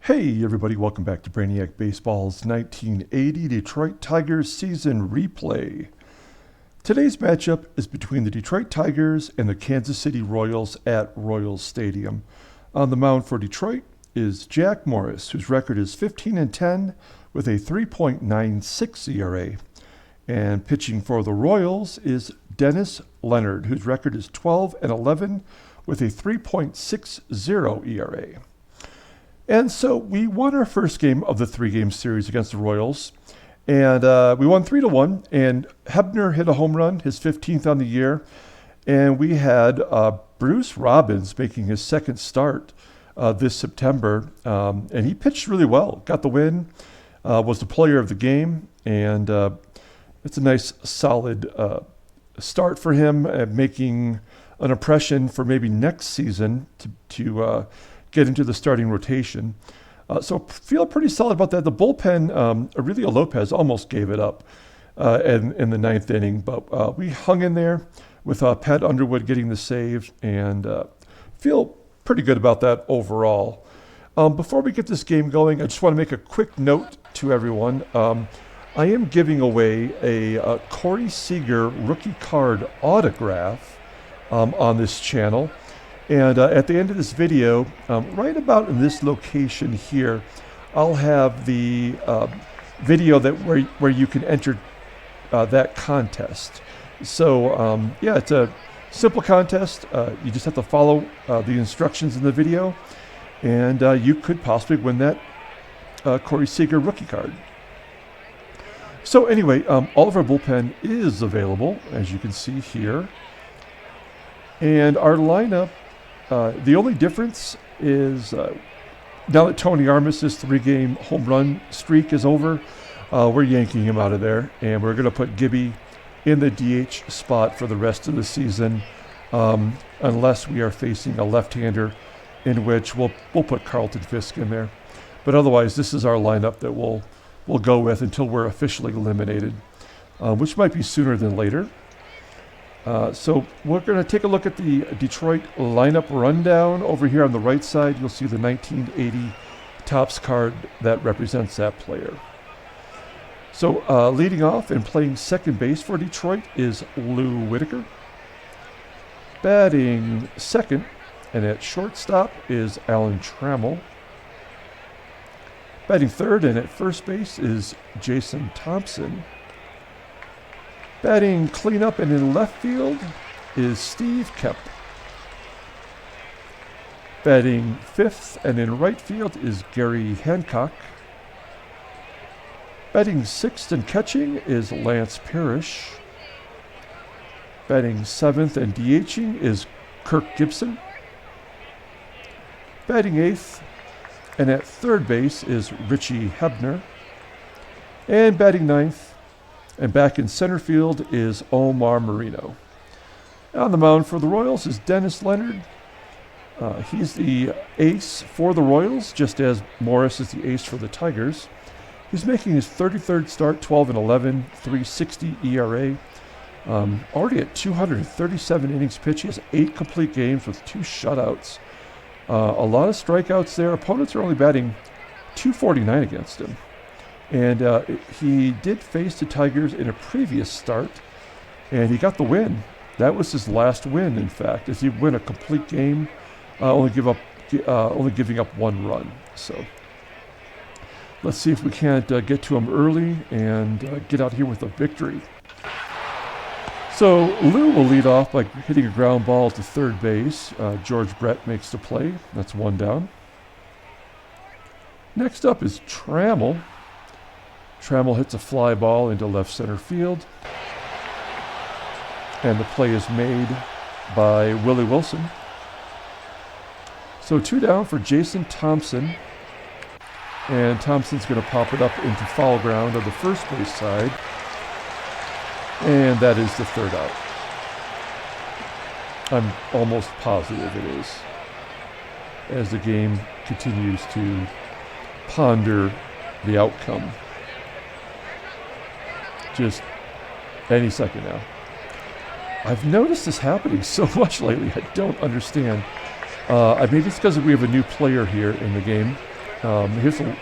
Hey everybody, welcome back to Brainiac Baseball's 1980 Detroit Tigers season replay. Today's matchup is between the Detroit Tigers and the Kansas City Royals at Royals Stadium. On the mound for Detroit is Jack Morris, whose record is 15-10 with a 3.96 ERA. And pitching for the Royals is Dennis Leonard, whose record is 12-11 with a 3.60 ERA. And so we won our first game of the three-game series against the Royals, and we won 3-1, and Hebner hit a home run, his 15th on the year, and we had Bruce Robbins making his second start this September, and he pitched really well, got the win, was the player of the game, and it's a nice, solid start for him, making an impression for maybe next season to get into the starting rotation. So feel pretty solid about that. The bullpen, Aurelio Lopez almost gave it up in the ninth inning, but we hung in there with Pat Underwood getting the save and feel pretty good about that overall. Before we get this game going, I just want to make a quick note to everyone. I am giving away a Corey Seager rookie card autograph on this channel. And at the end of this video, right about in this location here, I'll have the video where you can enter that contest. So yeah, it's a simple contest. You just have to follow the instructions in the video, and you could possibly win that Corey Seager rookie card. So anyway, all of our bullpen is available, as you can see here. And our lineup, the only difference is now that Tony Armas's three-game home run streak is over, we're yanking him out of there, and we're going to put Gibby in the DH spot for the rest of the season, unless we are facing a left-hander, in which we'll put Carlton Fisk in there. But otherwise, this is our lineup that we'll go with until we're officially eliminated, which might be sooner than later. So we're going to take a look at the Detroit lineup rundown. Over here on the right side, you'll see the 1980 Topps card that represents that player. So leading off and playing second base for Detroit is Lou Whitaker. Batting second and at shortstop is Alan Trammell. Batting third and at first base is Jason Thompson. Batting cleanup and in left field is Steve Kemp. Batting fifth and in right field is Gary Hancock. Batting sixth and catching is Lance Parrish. Batting seventh and DHing is Kirk Gibson. Batting eighth and at third base is Richie Hebner. And batting ninth and back in center field is Omar Marino. On the mound for the Royals is Dennis Leonard. He's the ace for the Royals, just as Morris is the ace for the Tigers. He's making his 33rd start, 12-11, 3.60 ERA. Already at 237 innings pitched. He has 8 complete games with 2 shutouts. A lot of strikeouts there. Opponents are only batting .249 against him. And he did face the Tigers in a previous start, and he got the win. That was his last win, in fact, as he win a complete game, only giving up 1 run. So let's see if we can't get to him early and get out here with a victory. So Lou will lead off by hitting a ground ball to third base. George Brett makes the play. That's 1 down. Next up is Trammell. Trammell hits a fly ball into left center field. And the play is made by Willie Wilson. So 2 down for Jason Thompson. And Thompson's going to pop it up into foul ground on the first base side. And that is the 3rd out. I'm almost positive it is, as the game continues to ponder the outcome. Just any second now. I've noticed this happening so much lately. I don't understand. Maybe it's because we have a new player here in the game. Here's the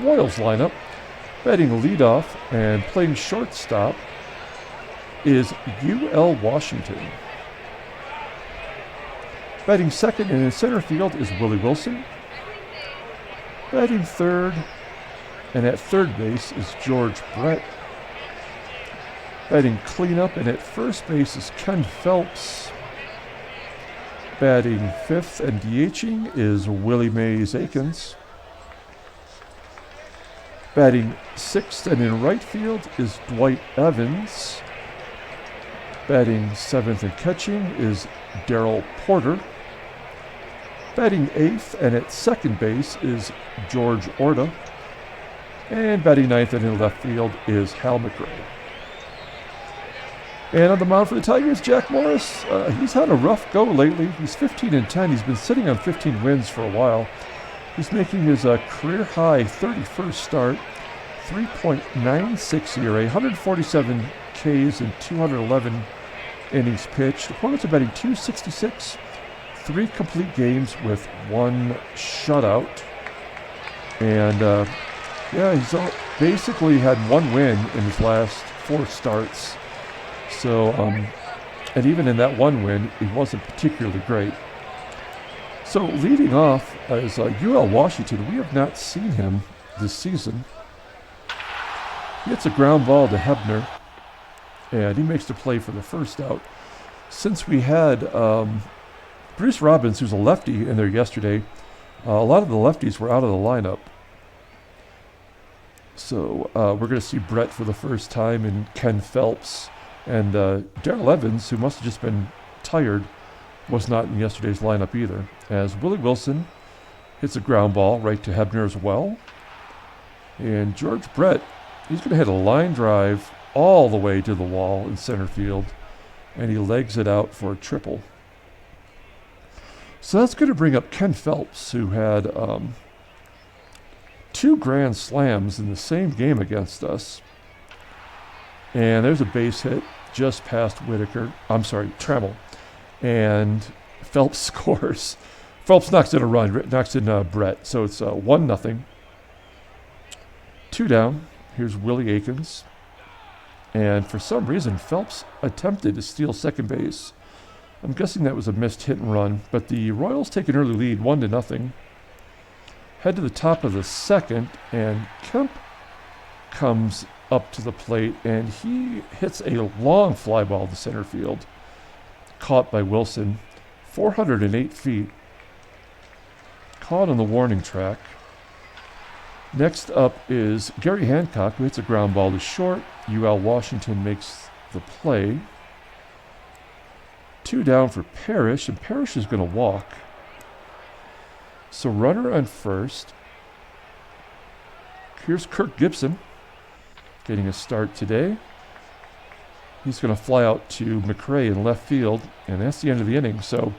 Royals lineup. Batting leadoff and playing shortstop is U.L. Washington. Batting second and in center field is Willie Wilson. Batting third and at third base is George Brett. Batting cleanup and at first base is Ken Phelps. Batting fifth and DHing is Willie Mays Aikens. Batting sixth and in right field is Dwight Evans. Batting seventh and catching is Darrell Porter. Batting eighth and at second base is George Orta. And batting ninth and in left field is Hal McRae. And on the mound for the Tigers, Jack Morris. He's had a rough go lately. He's 15-10. He's been sitting on 15 wins for a while. He's making his career-high 31st start, 3.96 ERA, 147 Ks and 211 innings pitched. Opponents are batting .266, 3 complete games with 1 shutout. And he's basically had 1 win in his last 4 starts. So, and even in that 1 win, he wasn't particularly great. So leading off is UL Washington. We have not seen him this season. He hits a ground ball to Hebner, and he makes the play for the first out. Since we had Bruce Robbins, who's a lefty, in there yesterday, a lot of the lefties were out of the lineup. So we're going to see Brett for the first time, and Ken Phelps. And Darrell Evans, who must have just been tired, was not in yesterday's lineup either, as Willie Wilson hits a ground ball right to Hebner as well. And George Brett, he's going to hit a line drive all the way to the wall in center field, and he legs it out for a triple. So that's going to bring up Ken Phelps, who had 2 grand slams in the same game against us. And there's a base hit just past Trammell. And Phelps scores. Phelps knocks in a run, knocks in Brett. So it's 1-0. 2 down. Here's Willie Aikens. And for some reason, Phelps attempted to steal second base. I'm guessing that was a missed hit and run. But the Royals take an early lead, 1-0. Head to the top of the second, and Kemp comes up to the plate, and he hits a long fly ball to center field, caught by Wilson, 408 feet, caught on the warning track. Next up is Gary Hancock, who hits a ground ball to short. UL Washington makes the play. 2 down for Parrish, and Parrish is going to walk. So runner on first. Here's Kirk Gibson, getting a start today. He's going to fly out to McRae in left field, and that's the end of the inning. So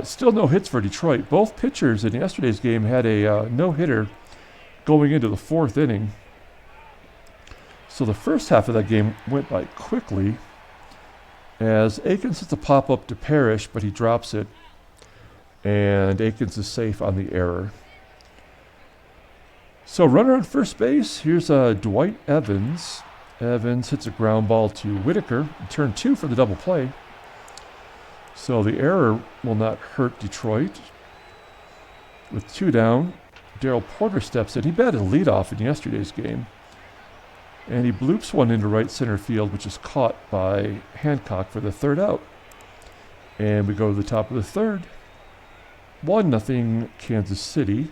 still no hits for Detroit. Both pitchers in yesterday's game had a no-hitter going into the 4th inning. So the first half of that game went by quickly as Aikens hits a pop-up to Parrish, but he drops it, and Aikens is safe on the error. So runner on first base, here's Dwight Evans. Evans hits a ground ball to Whitaker, turn 2 for the double play. So the error will not hurt Detroit. With 2 down, Darrell Porter steps in. He batted leadoff in yesterday's game. And he bloops one into right center field, which is caught by Hancock for the 3rd out. And we go to the top of the 3rd. 1-0 Kansas City.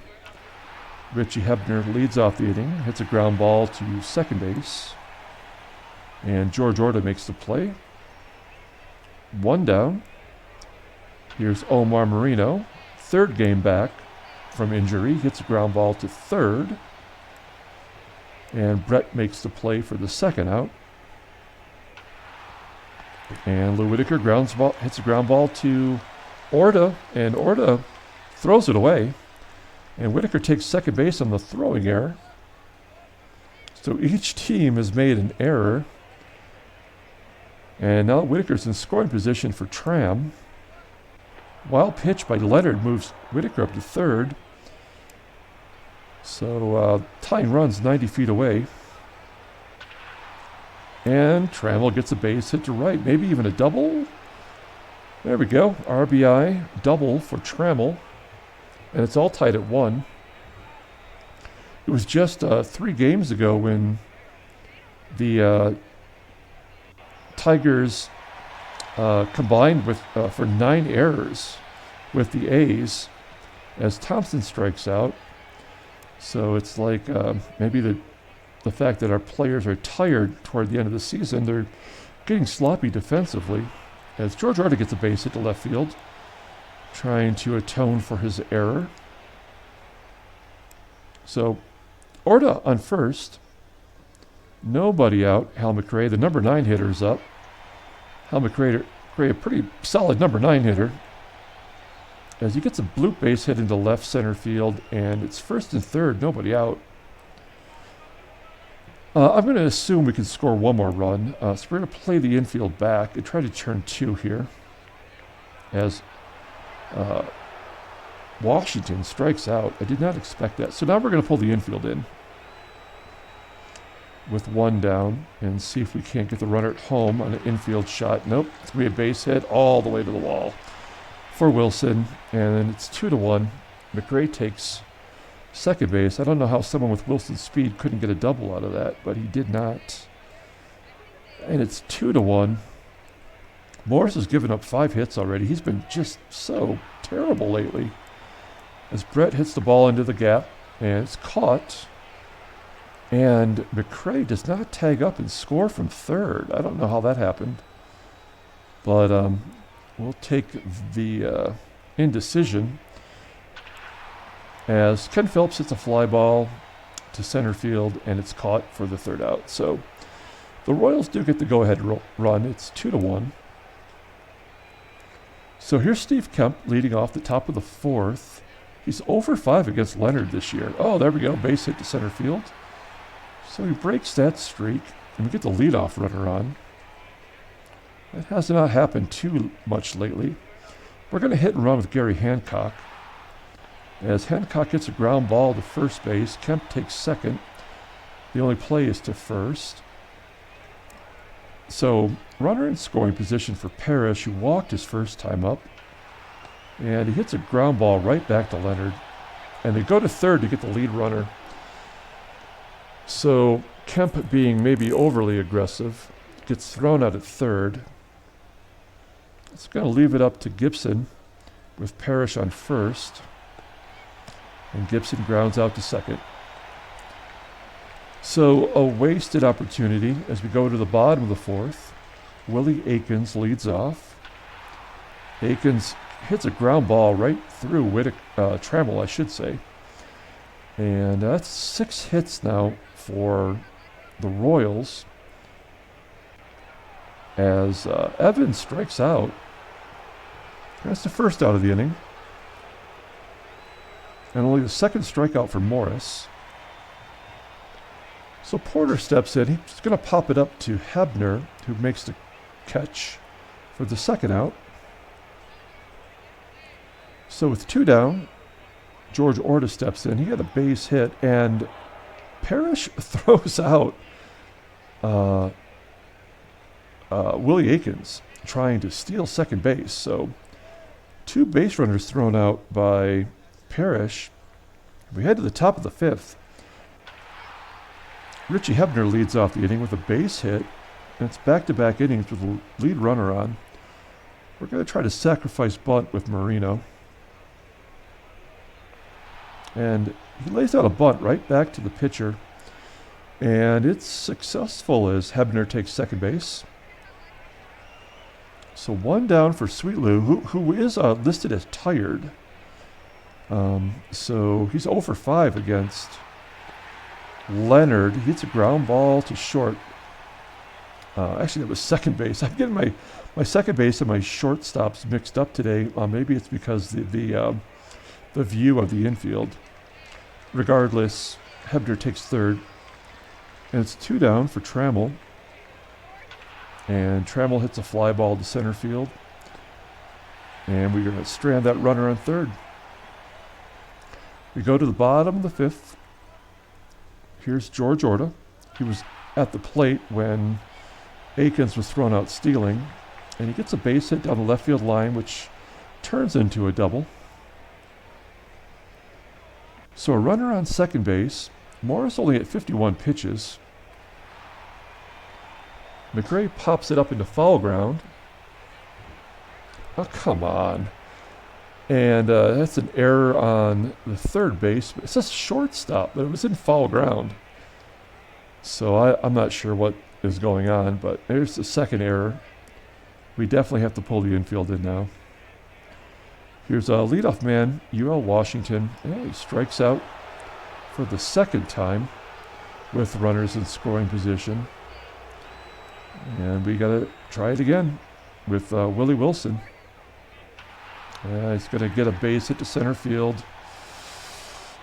Richie Hebner leads off the inning, hits a ground ball to second base. And George Orta makes the play. 1 down. Here's Omar Marino, 3rd game back from injury, hits a ground ball to 3rd. And Brett makes the play for the 2nd out. And Lou Whitaker hits a ground ball to Orta, and Orta throws it away. And Whitaker takes second base on the throwing error. So each team has made an error. And now Whitaker's in scoring position for Tram. Wild pitch by Leonard moves Whitaker up to 3rd. So tying runs 90 feet away. And Trammell gets a base hit to right. Maybe even a double. There we go. RBI double for Trammell. And it's all tied at 1. It was just 3 games ago when the Tigers combined with for 9 errors with the A's as Thompson strikes out. So it's like maybe the fact that our players are tired toward the end of the season, they're getting sloppy defensively as George Orta gets a base hit to left field, trying to atone for his error. So Orta on first. Nobody out. Hal McRae, the number 9 hitter, is up. Hal McRae, a pretty solid number 9 hitter, as he gets a bloop base hit into left center field, and it's first and third, nobody out. I'm going to assume we can score 1 more run. So we're going to play the infield back and try to turn 2 here, as Washington strikes out. I did not expect that. So now we're going to pull the infield in with 1 down and see if we can't get the runner at home on an infield shot. Nope, it's going to be a base hit all the way to the wall for Wilson, and it's 2-1. McRae takes second base. I don't know how someone with Wilson's speed couldn't get a double out of that, but he did not. And it's 2-1. Morris has given up 5 hits already. He's been just so terrible lately. As Brett hits the ball into the gap, and it's caught. And McRae does not tag up and score from third. I don't know how that happened. But we'll take the indecision as Ken Phillips hits a fly ball to center field, and it's caught for the 3rd out. So the Royals do get the go-ahead run. It's 2-1. So here's Steve Kemp leading off the top of the 4th. He's 0-for-5 against Leonard this year. Oh, there we go. Base hit to center field. So he breaks that streak, and we get the leadoff runner on. That has not happened too much lately. We're going to hit and run with Gary Hancock. As Hancock hits a ground ball to first base, Kemp takes second. The only play is to first. So runner in scoring position for Parrish, who walked his first time up. And he hits a ground ball right back to Leonard. And they go to third to get the lead runner. So Kemp, being maybe overly aggressive, gets thrown out at third. It's going to leave it up to Gibson with Parrish on first. And Gibson grounds out to second. So a wasted opportunity as we go to the bottom of the 4th. Willie Aikens leads off. Aikens hits a ground ball right through Trammell, I should say. And that's 6 hits now for the Royals as Evans strikes out. That's the first out of the inning. And only the second strikeout for Morris. So Porter steps in. He's going to pop it up to Hebner, who makes the catch for the second out. So with 2 down, George Orta steps in. He had a base hit, and Parrish throws out Willie Aikens trying to steal second base. So 2 base runners thrown out by Parrish. We head to the top of the 5th. Richie Hebner leads off the inning with a base hit, and it's back-to-back innings with the lead runner on. We're going to try to sacrifice bunt with Marino. And he lays out a bunt right back to the pitcher, and it's successful as Hebner takes second base. So 1 down for Sweetlou, who is listed as tired. So he's 0-for-5 against Leonard. He hits a ground ball to short. Actually, that was second base. I'm getting my second base and my shortstops mixed up today. Maybe it's because the view of the infield. Regardless, Hebner takes third. And it's 2 down for Trammell. And Trammell hits a fly ball to center field. And we're going to strand that runner on third. We go to the bottom of the 5th. Here's George Orta. He was at the plate when Aikens was thrown out stealing, and he gets a base hit down the left field line, which turns into a double. So a runner on second base. Morris only at 51 pitches. McRae pops it up into foul ground. Oh, come on. And that's an error on the third base. It says shortstop, but it was in foul ground. So I'm not sure what is going on, but there's the second error. We definitely have to pull the infield in now. Here's a leadoff man, UL Washington. Yeah, he strikes out for the second time with runners in scoring position. And we got to try it again with Willie Wilson. He's going to get a base hit to center field.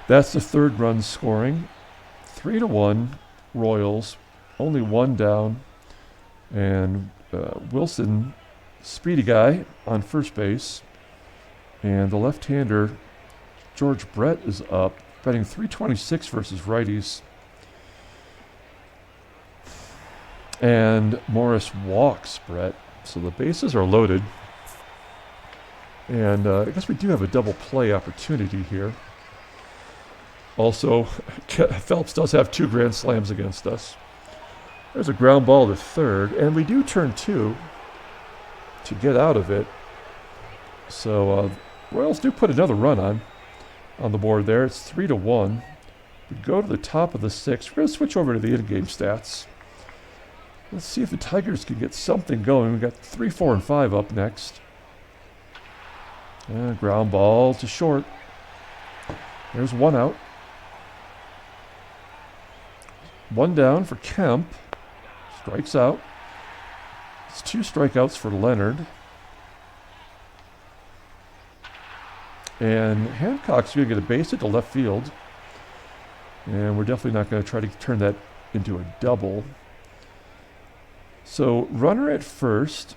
That's the third run scoring. 3-1 Royals, only one down. And Wilson, speedy guy on first base. And the left-hander, George Brett, is up, batting .326 versus righties. And Morris walks Brett, so the bases are loaded. And I guess we do have a double play opportunity here. Also, Phelps does have 2 grand slams against us. There's a ground ball to third, and we do turn 2 to get out of it. So Royals do put another run on the board there. It's 3-1. We go to the top of the 6th. We're going to switch over to the in-game stats. Let's see if the Tigers can get something going. We've got 3, 4, and 5 up next. Ground ball to short. There's one out. One down for Kemp. Strikes out. It's 2 strikeouts for Leonard. And Hancock's going to get a base hit to left field. And we're definitely not going to try to turn that into a double. So runner at first.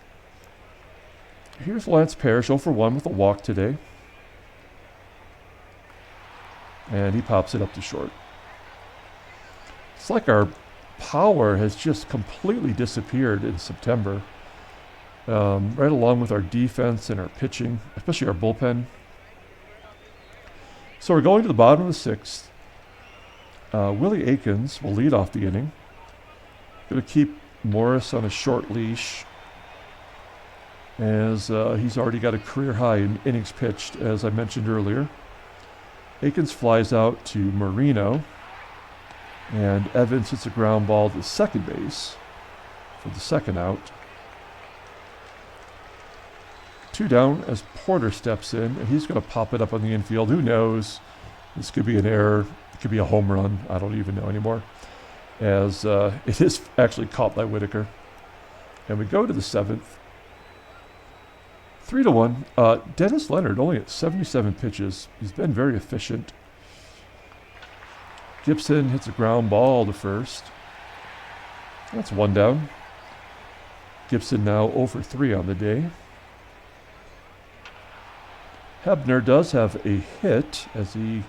Here's Lance Parrish, 0 for 1 with a walk today. And he pops it up to short. It's like our power has just completely disappeared in September. Right along with our defense and our pitching, especially our bullpen. So we're going to the bottom of the 6th. Willie Aikens will lead off the inning. Going to keep Morris on a short leash, as he's already got a career high in innings pitched, as I mentioned earlier. Aikens flies out to Marino, and Evans hits a ground ball to second base for the second out. 2 down as Porter steps in, and he's going to pop it up on the infield. Who knows? This could be an error. It could be a home run. I don't even know anymore, as it is actually caught by Whitaker. And we go to the 7th. 3-1. Dennis Leonard only at 77 pitches. He's been very efficient. Gibson hits a ground ball to first. That's one down. Gibson now 0 for 3 on the day. Hebner does have a hit as he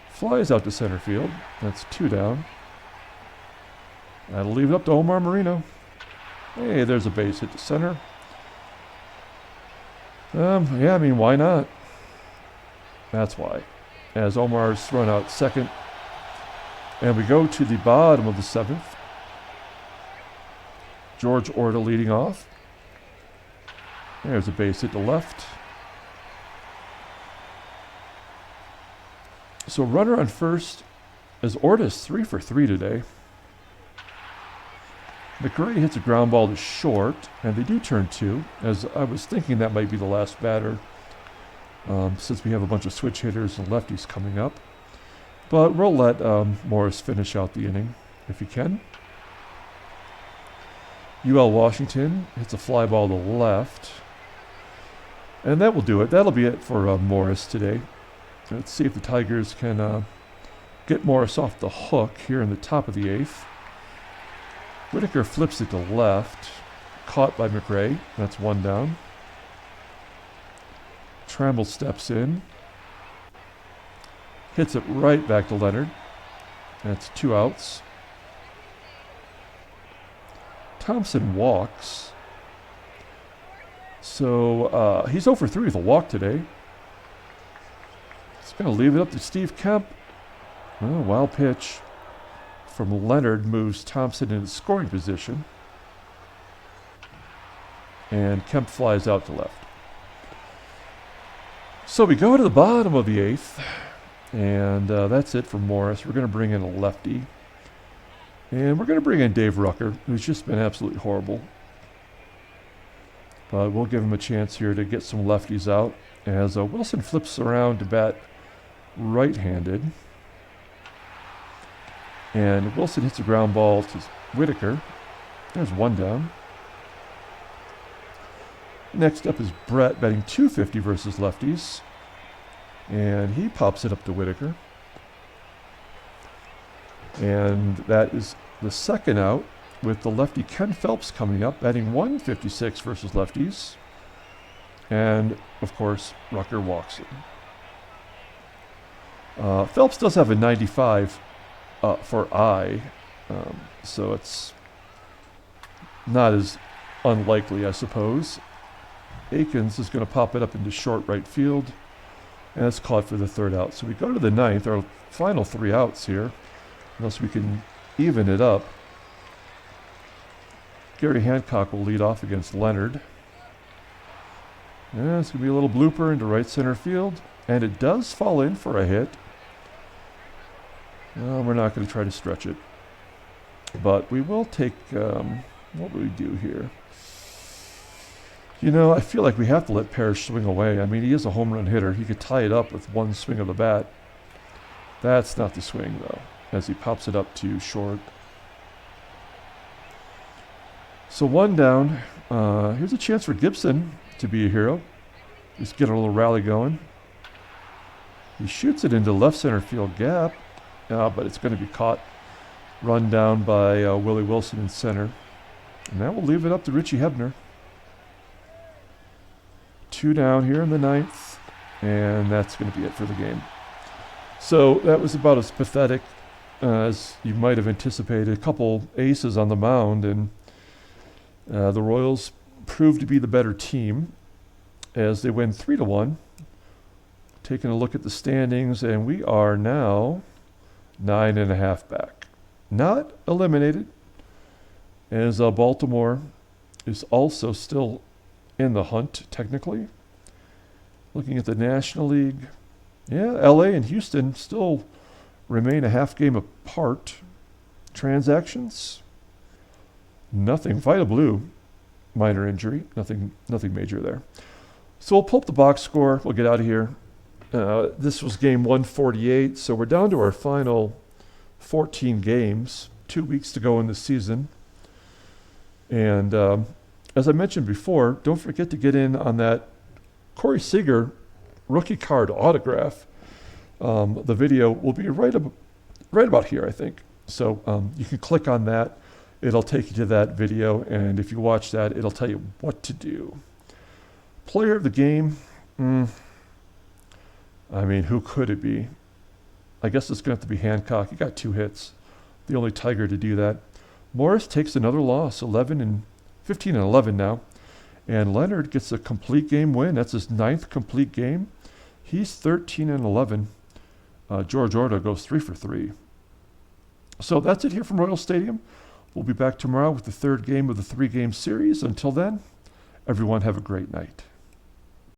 flies out to center field. That's 2 down. That'll leave it up to Omar Marino. Hey, there's a base hit to center. Yeah, I mean, why not? That's why. As Omar's run out second. And we go to the bottom of the 7th. George Orta leading off. There's a base hit to left. So runner on first, as Orta is 3 for 3 today. McRae hits a ground ball to short, and they do turn 2, as I was thinking that might be the last batter, since we have a bunch of switch hitters and lefties coming up. But we'll let Morris finish out the inning, if he can. UL Washington hits a fly ball to left. And that will do it. That'll be it for Morris today. Let's see if the Tigers can get Morris off the hook here in the top of the 8th. Whitaker flips it to left, caught by McRae. That's one down. Tramble steps in, hits it right back to Leonard. That's 2 outs. Thompson walks. So he's 0 for 3 with a walk today. He's going to leave it up to Steve Kemp. Oh, wild pitch from Leonard moves Thompson into scoring position. And Kemp flies out to left. So we go to the bottom of the 8th. And that's it for Morris. We're going to bring in a lefty. And we're going to bring in Dave Rucker, who's just been absolutely horrible. But we'll give him a chance here to get some lefties out as Wilson flips around to bat right-handed. And Wilson hits a ground ball to Whitaker. There's 1 down. Next up is Brett batting .250 versus lefties. And he pops it up to Whitaker. And that is the second out with the lefty Ken Phelps coming up, batting .156 versus lefties. And, of course, Rucker walks it. Phelps does have a 95 for eye, so it's not as unlikely, I suppose. Akins is going to pop it up into short right field, and it's caught for the 3rd out. So we go to the 9th, our final 3 outs here, unless we can even it up. Gary Hancock will lead off against Leonard. And it's going to be a little blooper into right center field, and it does fall in for a hit. No, we're not going to try to stretch it. But we will take, what will we do here? You know, I feel like we have to let Parrish swing away. I mean, he is a home run hitter. He could tie it up with 1 swing of the bat. That's not the swing, though, as he pops it up to short. So 1 down. Here's a chance for Gibson to be a hero. Just get a little rally going. He shoots it into left center field gap. But it's going to be caught, run down by Willie Wilson in center. And that will leave it up to Richie Hebner. 2 down here in the 9th, and that's going to be it for the game. So that was about as pathetic as you might have anticipated. A couple aces on the mound, and the Royals proved to be the better team as they win 3-1. Taking a look at the standings, and we are now 9.5 back. Not eliminated, as Baltimore is also still in the hunt, technically. Looking at the National League, yeah, LA and Houston still remain a half game apart. Transactions, nothing. Vida Blue, minor injury, nothing major there. So we'll pull up the box score. We'll get out of here. This was game 148, so we're down to our final 14 games, 2 weeks to go in the season. And as I mentioned before, don't forget to get in on that Corey Seager rookie card autograph. The video will be right about here, I think. So you can click on that. It'll take you to that video, and if you watch that, it'll tell you what to do. Player of the game, I mean, who could it be? I guess it's going to have to be Hancock. He got 2 hits. The only Tiger to do that. Morris takes another loss, 15-11 now. And Leonard gets a complete game win. That's his 9th complete game. He's 13-11. George Orta goes 3 for 3. So that's it here from Royal Stadium. We'll be back tomorrow with the 3rd game of the 3-game series. Until then, everyone have a great night.